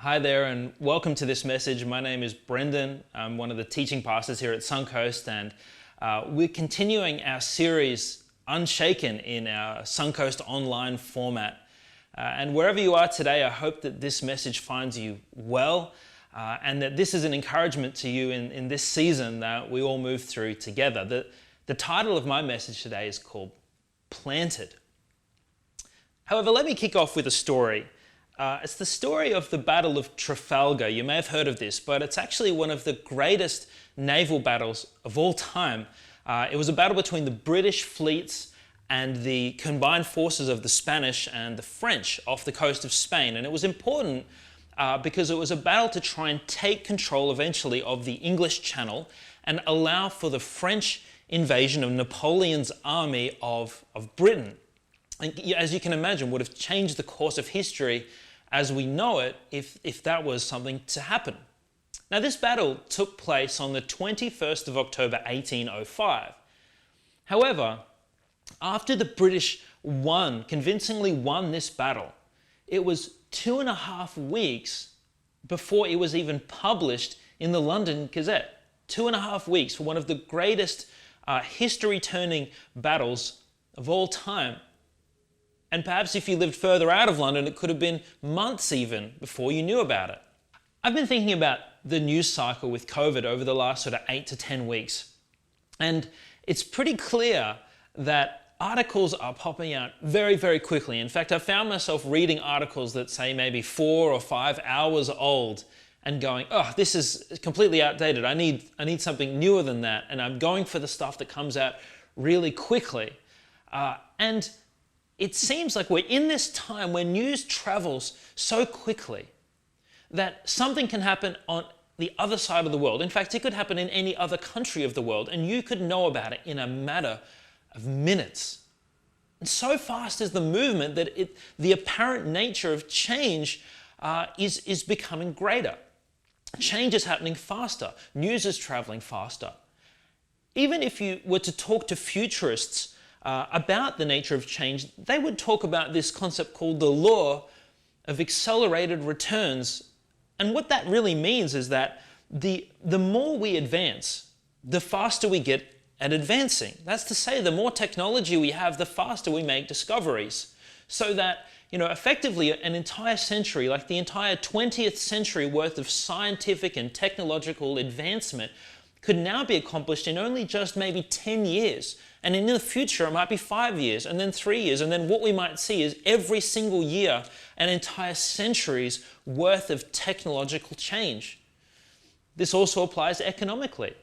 Hi there and welcome to this message. My name is Brendan. I'm one of the teaching pastors here at Suncoast, and we're continuing our series Unshaken in our Suncoast Online format. And wherever you are today, I hope that this message finds you well and that this is an encouragement to you in this season that we all move through together. The title of my message today is called Planted. However, let me kick off with a story. It's the story of the Battle of Trafalgar. You may have heard of this, but it's actually one of the greatest naval battles of all time. It was a battle between the British fleets and the combined forces of the Spanish and the French off the coast of Spain. And it was important because it was a battle to try and take control eventually of the English Channel and allow for the French invasion of Napoleon's army of Britain. And as you can imagine, would have changed the course of history as we know it if that was something to happen. Now, this battle took place on the 21st of October 1805. However, after the British convincingly won this battle, it was 2.5 weeks before it was even published in the London Gazette. 2.5 weeks for one of the greatest history-turning battles of all time. And perhaps if you lived further out of London, it could have been months even before you knew about it. I've been thinking about the news cycle with COVID over the last sort of 8 to 10 weeks. And it's pretty clear that articles are popping out very, very quickly. In fact, I found myself reading articles that say maybe 4 or 5 hours old and going, oh, this is completely outdated. I need something newer than that. And I'm going for the stuff that comes out really quickly. And it seems like we're in this time where news travels so quickly that something can happen on the other side of the world. In fact, it could happen in any other country of the world, and you could know about it in a matter of minutes. And so fast is the movement that the apparent nature of change is becoming greater. Change is happening faster. News is traveling faster. Even if you were to talk to futurists about the nature of change, they would talk about this concept called the law of accelerated returns. And what that really means is that the more we advance, the faster we get at advancing. That's to say, the more technology we have, the faster we make discoveries. So that, effectively an entire century, like the entire 20th century worth of scientific and technological advancement could now be accomplished in only just maybe 10 years. And in the future, it might be 5 years, and then 3 years. And then what we might see is every single year, an entire century's worth of technological change. This also applies economically.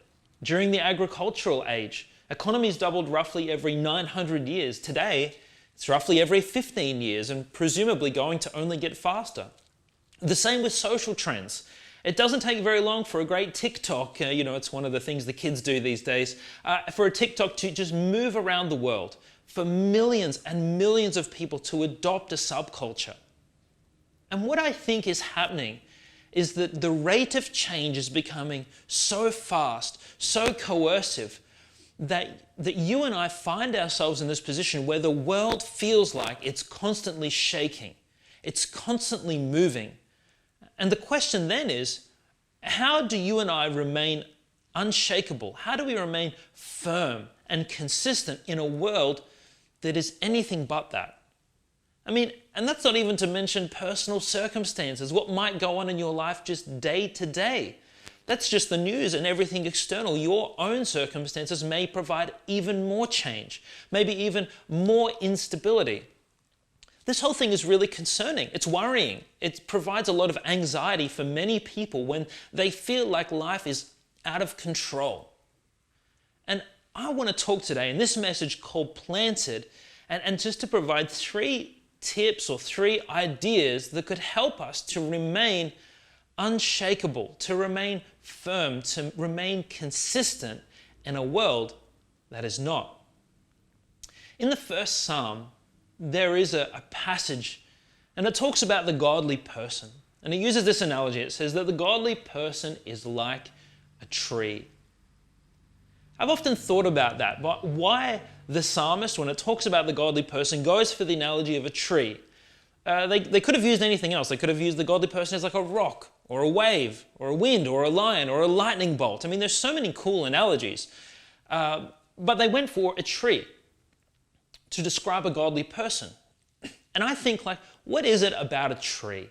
During the agricultural age, economies doubled roughly every 900 years. Today, it's roughly every 15 years, and presumably going to only get faster. The same with social trends. It doesn't take very long for a great TikTok, it's one of the things the kids do these days, for a TikTok to just move around the world, for millions and millions of people to adopt a subculture. And what I think is happening is that the rate of change is becoming so fast, so coercive, that you and I find ourselves in this position where the world feels like it's constantly shaking, it's constantly moving. And the question then is, how do you and I remain unshakable? How do we remain firm and consistent in a world that is anything but that? And that's not even to mention personal circumstances, what might go on in your life just day to day. That's just the news and everything external. Your own circumstances may provide even more change, maybe even more instability. This whole thing is really concerning. It's worrying. It provides a lot of anxiety for many people when they feel like life is out of control. And I want to talk today in this message called Planted, and just to provide 3 tips or 3 ideas that could help us to remain unshakable, to remain firm, to remain consistent in a world that is not. In the first Psalm, there is a passage, and it talks about the godly person. And it uses this analogy. It says that the godly person is like a tree. I've often thought about that, but why the psalmist, when it talks about the godly person, goes for the analogy of a tree. They could have used anything else. They could have used the godly person as like a rock or a wave or a wind or a lion or a lightning bolt. I mean, there's so many cool analogies. But they went for a tree to describe a godly person. And I think, like, what is it about a tree?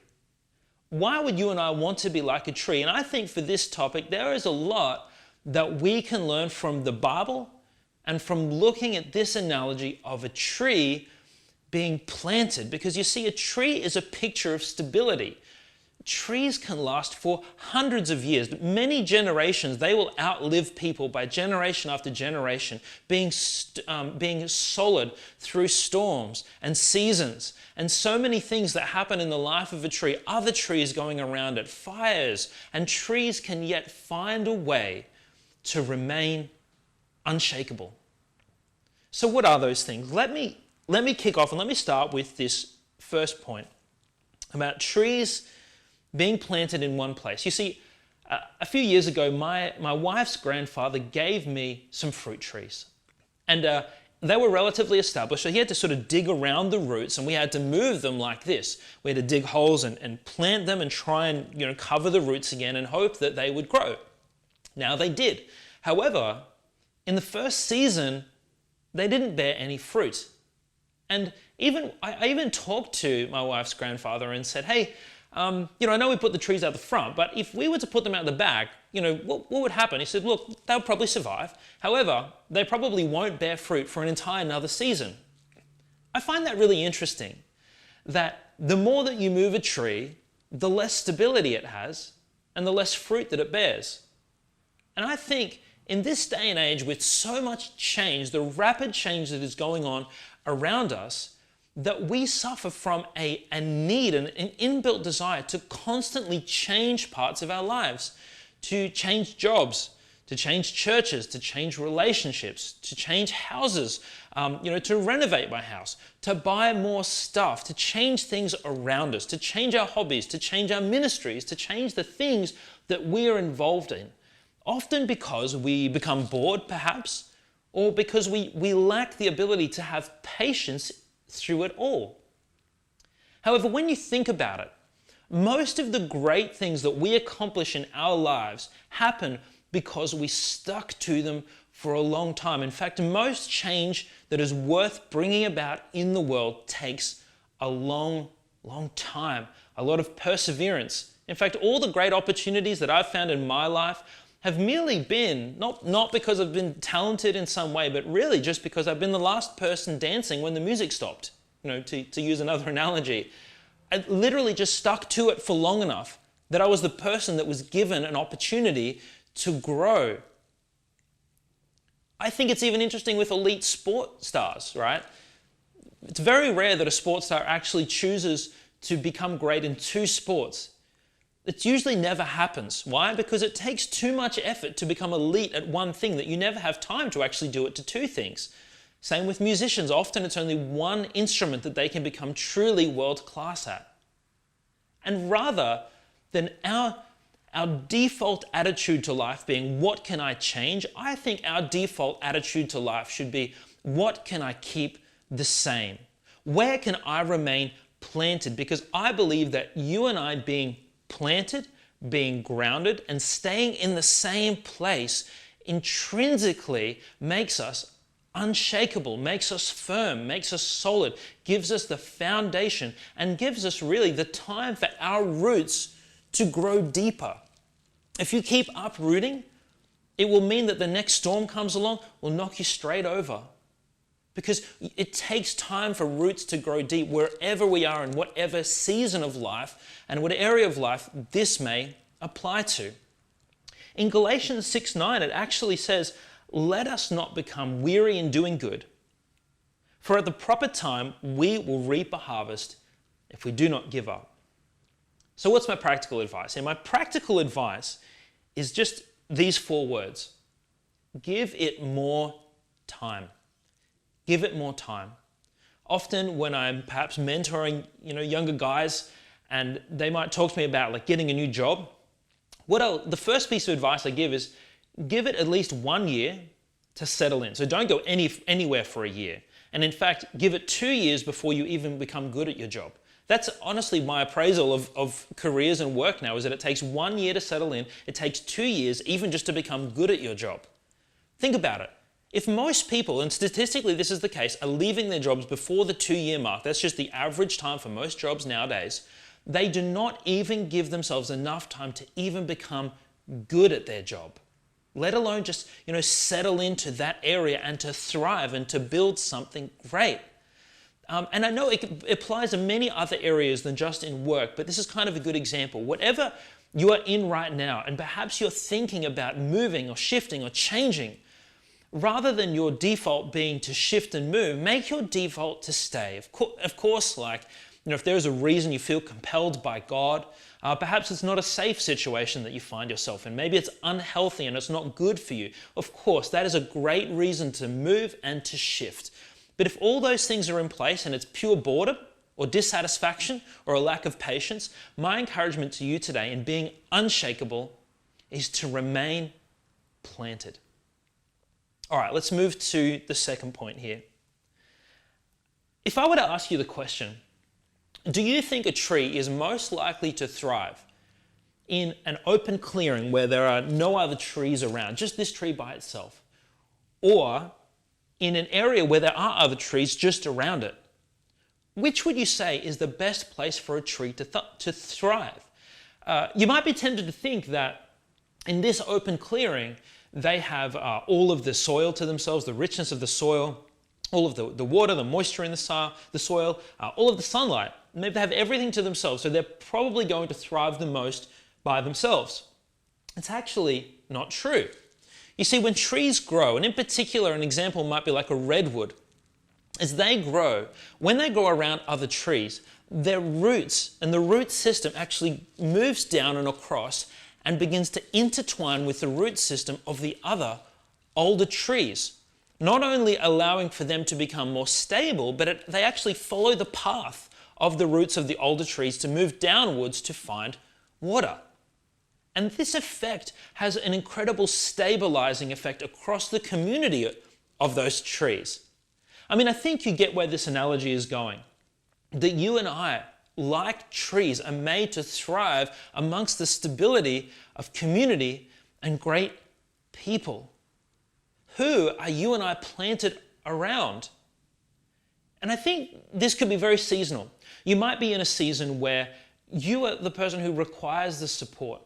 Why would you and I want to be like a tree? And I think for this topic, there is a lot that we can learn from the Bible and from looking at this analogy of a tree being planted. Because you see, a tree is a picture of stability. Trees can last for hundreds of years, many generations. They will outlive people by generation after generation, being solid through storms and seasons and so many things that happen in the life of a tree, other trees going around it, fires, and trees can yet find a way to remain unshakable. So what are those things? Let me kick off and let me start with this first point about trees being planted in one place. You see, a few years ago, my wife's grandfather gave me some fruit trees. And they were relatively established, so he had to sort of dig around the roots, and we had to move them like this. We had to dig holes and plant them and try and cover the roots again and hope that they would grow. Now they did. However, in the first season, they didn't bear any fruit. And I even talked to my wife's grandfather and said, hey, I know we put the trees out the front, but if we were to put them out the back, what would happen? He said, look, they'll probably survive. However, they probably won't bear fruit for an entire another season. I find that really interesting, that the more that you move a tree, the less stability it has and the less fruit that it bears. And I think in this day and age, with so much change, the rapid change that is going on around us, that we suffer from a need, an inbuilt desire to constantly change parts of our lives, to change jobs, to change churches, to change relationships, to change houses, to renovate my house, to buy more stuff, to change things around us, to change our hobbies, to change our ministries, to change the things that we are involved in. Often because we become bored, perhaps, or because we lack the ability to have patience through it all. However, when you think about it, most of the great things that we accomplish in our lives happen because we stuck to them for a long time. In fact, most change that is worth bringing about in the world takes a long, long time, a lot of perseverance. In fact, all the great opportunities that I've found in my life have merely been, not because I've been talented in some way, but really just because I've been the last person dancing when the music stopped, to use another analogy. I literally just stuck to it for long enough that I was the person that was given an opportunity to grow. I think it's even interesting with elite sport stars, right? It's very rare that a sports star actually chooses to become great in two sports. It usually never happens. Why? Because it takes too much effort to become elite at one thing that you never have time to actually do it to two things. Same with musicians. Often it's only one instrument that they can become truly world class at. And rather than our default attitude to life being, what can I change? I think our default attitude to life should be, what can I keep the same? Where can I remain planted? Because I believe that you and I being planted, being grounded, and staying in the same place intrinsically makes us unshakable, makes us firm, makes us solid, gives us the foundation, and gives us really the time for our roots to grow deeper. If you keep uprooting, it will mean that the next storm comes along, will knock you straight over. Because it takes time for roots to grow deep wherever we are in whatever season of life and what area of life this may apply to. In Galatians 6:9, it actually says, let us not become weary in doing good, for at the proper time we will reap a harvest if we do not give up. So what's my practical advice? And my practical advice is just these 4 words. Give it more time. Give it more time. Often when I'm perhaps mentoring, younger guys, and they might talk to me about like getting a new job, the first piece of advice I give is give it at least 1 year to settle in. So don't go anywhere for a year. And in fact, give it 2 years before you even become good at your job. That's honestly my appraisal of careers and work now, is that it takes 1 year to settle in. It takes 2 years even just to become good at your job. Think about it. If most people, and statistically this is the case, are leaving their jobs before the 2-year mark, that's just the average time for most jobs nowadays, they do not even give themselves enough time to even become good at their job, let alone just, settle into that area and to thrive and to build something great. And I know it applies in many other areas than just in work, but this is kind of a good example. Whatever you are in right now, and perhaps you're thinking about moving or shifting or changing, rather than your default being to shift and move, make your default to stay. Of course, if there's a reason you feel compelled by God, perhaps it's not a safe situation that you find yourself in. Maybe it's unhealthy and it's not good for you. Of course, that is a great reason to move and to shift. But if all those things are in place and it's pure boredom or dissatisfaction or a lack of patience, my encouragement to you today in being unshakable is to remain planted. All right, let's move to the second point here. If I were to ask you the question, do you think a tree is most likely to thrive in an open clearing where there are no other trees around, just this tree by itself, or in an area where there are other trees just around it? Which would you say is the best place for a tree to thrive? You might be tempted to think that in this open clearing, they have all of the soil to themselves, the richness of the soil, all of the water, the moisture in the soil, all of the sunlight. Maybe they have everything to themselves, so they're probably going to thrive the most by themselves. It's actually not true. You see, when trees grow, and in particular an example might be like a redwood, as they grow, when they grow around other trees, their roots and the root system actually moves down and across and begins to intertwine with the root system of the other older trees, not only allowing for them to become more stable, but they actually follow the path of the roots of the older trees to move downwards to find water. And this effect has an incredible stabilizing effect across the community of those trees. I mean, I think you get where this analogy is going, that you and I, like trees, are made to thrive amongst the stability of community and great people. Who are you and I planted around? And I think this could be very seasonal. You might be in a season where you are the person who requires the support.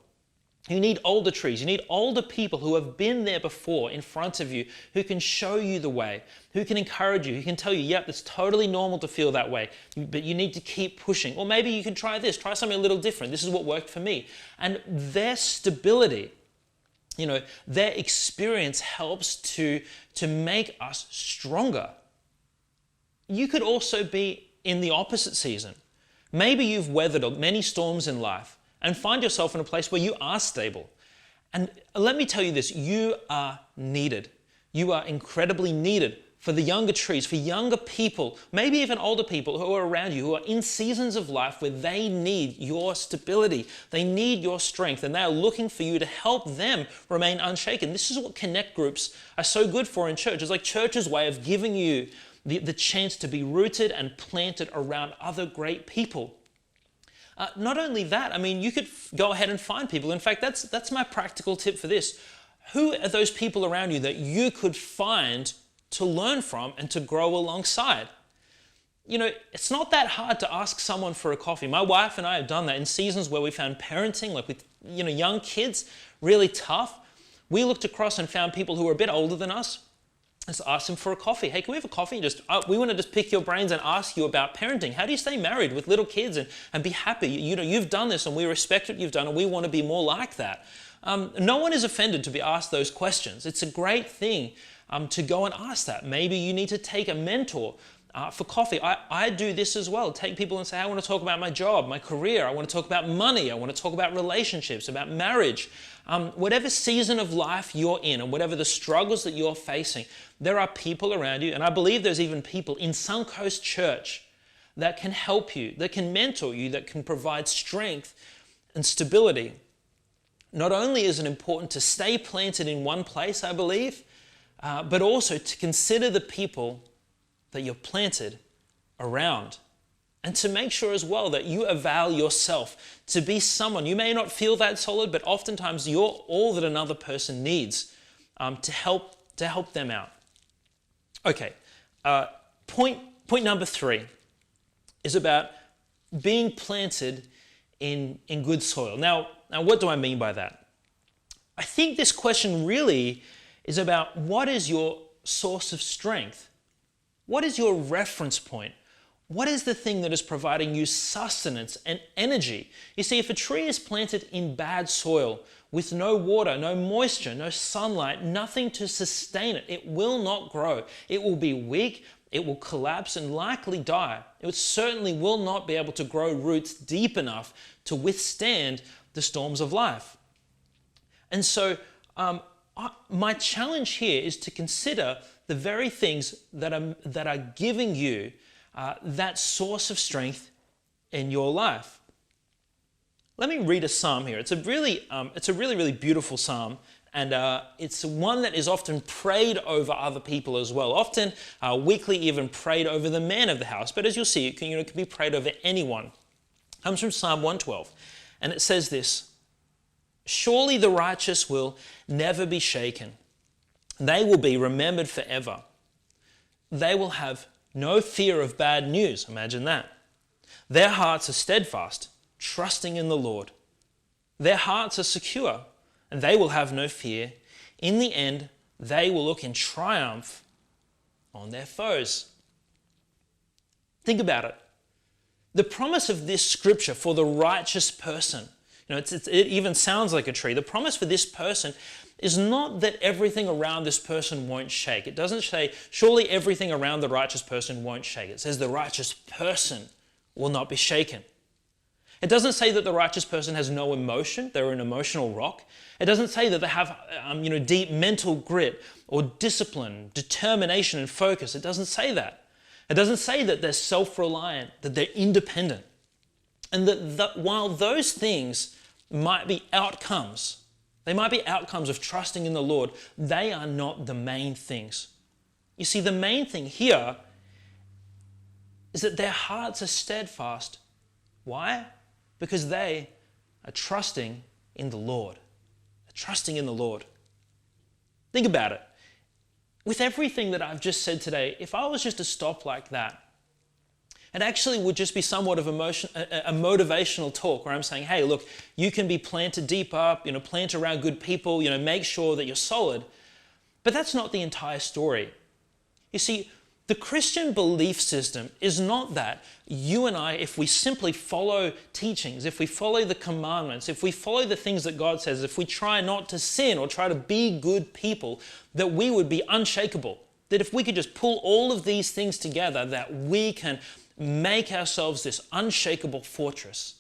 You need older trees. You need older people who have been there before in front of you, who can show you the way, who can encourage you, who can tell you, yep, it's totally normal to feel that way, but you need to keep pushing. Or maybe you can try this, try something a little different. This is what worked for me. And their stability, their experience helps to make us stronger. You could also be in the opposite season. Maybe you've weathered many storms in life and find yourself in a place where you are stable. And let me tell you this, you are needed. You are incredibly needed for the younger trees, for younger people, maybe even older people who are around you, who are in seasons of life where they need your stability. They need your strength, and they are looking for you to help them remain unshaken. This is what connect groups are so good for in church. It's like church's way of giving you the chance to be rooted and planted around other great people. Not only that, I mean, you could go ahead and find people. In fact, that's my practical tip for this. Who are those people around you that you could find to learn from and to grow alongside? It's not that hard to ask someone for a coffee. My wife and I have done that in seasons where we found parenting, like with young kids, really tough. We looked across and found people who were a bit older than us. Let's ask them for a coffee. Hey, can we have a coffee? We want to just pick your brains and ask you about parenting. How do you stay married with little kids and be happy? You've done this and we respect what you've done and we want to be more like that. No one is offended to be asked those questions. It's a great thing to go and ask that. Maybe you need to take a mentor for coffee. I do this as well. Take people and say, I want to talk about my job, my career. I want to talk about money. I want to talk about relationships, about marriage. Whatever season of life you're in and whatever the struggles that you're facing, there are people around you. And I believe there's even people in Suncoast Church that can help you, that can mentor you, that can provide strength and stability. Not only is it important to stay planted in one place, I believe, but also to consider the people that you're planted around. And to make sure as well that you avail yourself to be someone. You may not feel that solid, but oftentimes you're all that another person needs to help them out. Okay, point number 3 is about being planted in good soil. Now, what do I mean by that? I think this question really is about what is your source of strength? What is your reference point? What is the thing that is providing you sustenance and energy? You see, if a tree is planted in bad soil with no water, no moisture, no sunlight, nothing to sustain it, it will not grow. It will be weak, it will collapse and likely die. It certainly will not be able to grow roots deep enough to withstand the storms of life. And so my challenge here is to consider the very things that are giving you that source of strength in your life. Let me read a psalm here. It's a really beautiful psalm, and it's one that is often prayed over other people as well. Often weekly, even prayed over the man of the house. But as you'll see, it can be prayed over anyone. It comes from Psalm 112, and it says this: "Surely the righteous will never be shaken. They will be remembered forever. They will have no fear of bad news." Imagine that. "Their hearts are steadfast, trusting in the Lord. Their hearts are secure, and they will have no fear. In the end, they will look in triumph on their foes." Think about it. The promise of this scripture for the righteous person, it even sounds like a tree. The promise for this person is not that everything around this person won't shake. It doesn't say, surely everything around the righteous person won't shake. It says the righteous person will not be shaken. It doesn't say that the righteous person has no emotion, they're an emotional rock. It doesn't say that they have deep mental grit or discipline, determination and focus. It doesn't say that. It doesn't say that they're self-reliant, that they're independent. And that while those things might be outcomes, they might be outcomes of trusting in the Lord, they are not the main things. You see, the main thing here is that their hearts are steadfast. Why? Because they are trusting in the Lord. They're trusting in the Lord. Think about it. With everything that I've just said today, if I was just to stop like that, it actually would just be somewhat of a motivational talk where I'm saying, hey, look, you can be planted deep up, plant around good people, make sure that you're solid. But that's not the entire story. You see, the Christian belief system is not that you and I, if we simply follow teachings, if we follow the commandments, if we follow the things that God says, if we try not to sin or try to be good people, that we would be unshakable. That if we could just pull all of these things together, that we can make ourselves this unshakable fortress.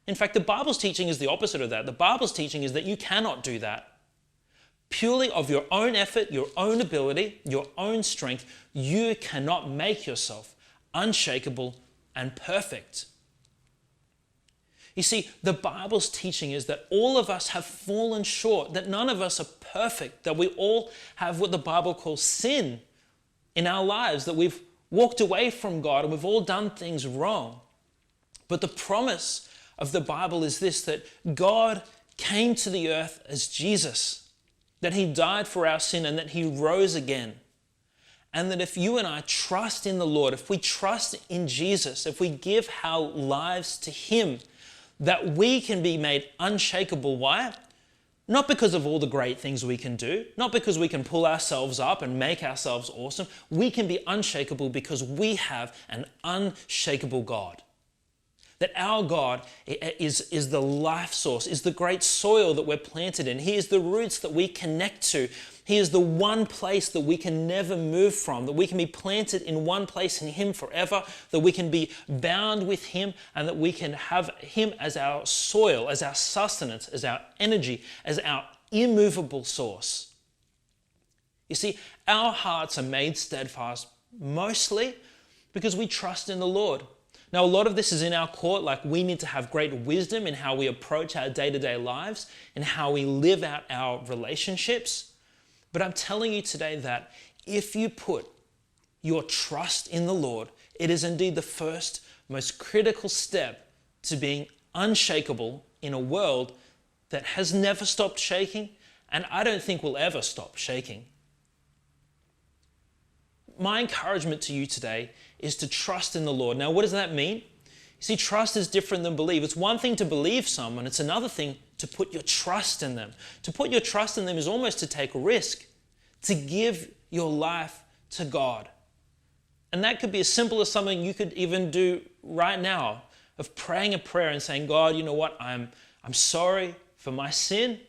In fact, the Bible's teaching is the opposite of that. The Bible's teaching is that you cannot do that. Purely of your own effort, your own ability, your own strength, you cannot make yourself unshakable and perfect. You see, the Bible's teaching is that all of us have fallen short, that none of us are perfect, that we all have what the Bible calls sin in our lives, that we've walked away from God and we've all done things wrong. But the promise of the Bible is this, that God came to the earth as Jesus, that he died for our sin and that he rose again. And that if you and I trust in the Lord, if we trust in Jesus, if we give our lives to him, that we can be made unshakable. Why? Not because of all the great things we can do, not because we can pull ourselves up and make ourselves awesome. We can be unshakable because we have an unshakable God. That our God is the life source, is the great soil that we're planted in. He is the roots that we connect to. He is the one place that we can never move from, that we can be planted in one place in him forever, that we can be bound with him, and that we can have him as our soil, as our sustenance, as our energy, as our immovable source. You see, our hearts are made steadfast mostly because we trust in the Lord. Now, a lot of this is in our court, like we need to have great wisdom in how we approach our day-to-day lives and how we live out our relationships. But I'm telling you today that if you put your trust in the Lord, it is indeed the first, most critical step to being unshakable in a world that has never stopped shaking, and I don't think will ever stop shaking. My encouragement to you today is to trust in the Lord. Now, what does that mean? You see, trust is different than believe. It's one thing to believe someone, it's another thing to put your trust in them. To put your trust in them is almost to take a risk, to give your life to God. And that could be as simple as something you could even do right now, of praying a prayer and saying, God, you know what, I'm sorry for my sin.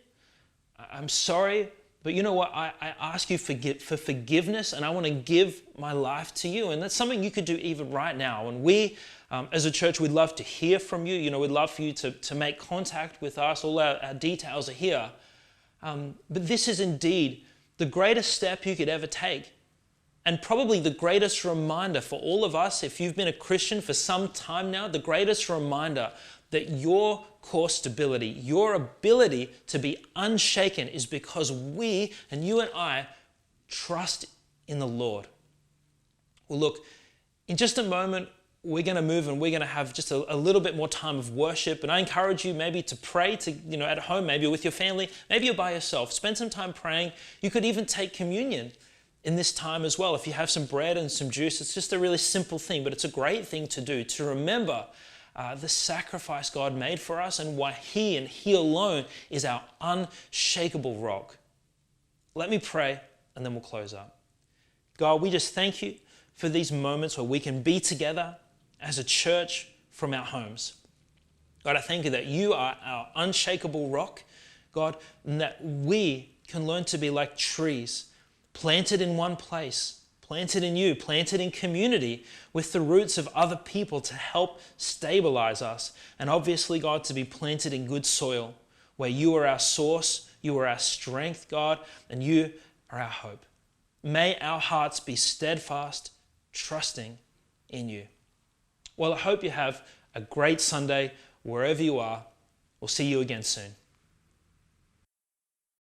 I'm sorry, but you know what, I ask you for forgiveness, and I want to give my life to you. And that's something you could do even right now. And we, as a church, we'd love to hear from you. We'd love for you to make contact with us. All our details are here. But this is indeed the greatest step you could ever take. And probably the greatest reminder for all of us, if you've been a Christian for some time now, the greatest reminder that your core stability, your ability to be unshaken is because we, and you and I, trust in the Lord. Well, look, in just a moment, we're going to move and we're going to have just a little bit more time of worship. And I encourage you maybe to pray at home, maybe with your family, maybe you're by yourself. Spend some time praying. You could even take communion in this time as well. If you have some bread and some juice, it's just a really simple thing, but it's a great thing to do, to remember the sacrifice God made for us and why He and He alone is our unshakable rock. Let me pray and then we'll close up. God, we just thank you for these moments where we can be together as a church from our homes. God, I thank you that you are our unshakable rock, God, and that we can learn to be like trees planted in one place, planted in you, planted in community with the roots of other people to help stabilize us. And obviously, God, to be planted in good soil where you are our source, you are our strength, God, and you are our hope. May our hearts be steadfast, trusting in you. Well, I hope you have a great Sunday wherever you are. We'll see you again soon.